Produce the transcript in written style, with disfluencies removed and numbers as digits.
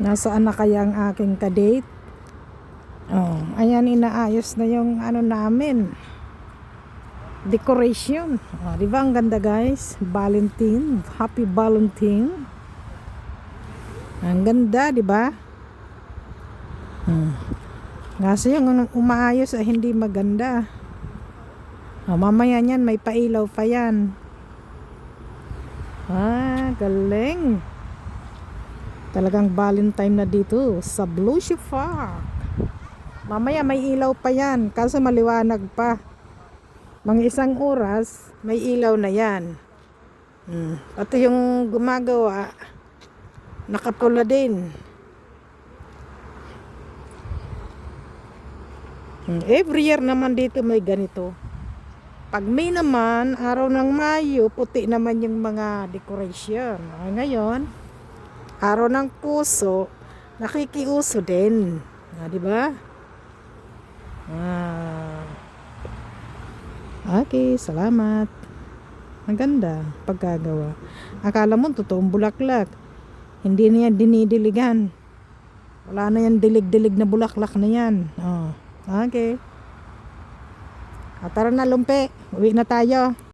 Nasaan na kaya ang aking kadate? Oh, ayan, inaayos na yung ano namin, decoration. Oh, di ba ang ganda, guys? Valentine, happy Valentine. Ang ganda, di ba? Kasi yung umaayos ay hindi maganda. Oh, mamaya niyan may pailaw pa yan. Galing. Talagang Valentine na dito sa Blue Ship Park. Mamaya may ilaw pa yan, kaso maliwanag pa. Mga 1 oras, may ilaw na yan. Pati yung gumagawa, nakapula din. Every year naman dito may ganito. Pag May naman, araw ng Mayo, puti naman yung mga decoration. Ngayon, araw ng puso, nakikiuso din. Di ba? Okay, salamat. Maganda pagkagawa. Akala mo totoong bulaklak. Hindi na yan dinidiligan. Wala na yan dilig-dilig na bulaklak na yan. Okay. Tara na, Lumpe. Uwi na tayo.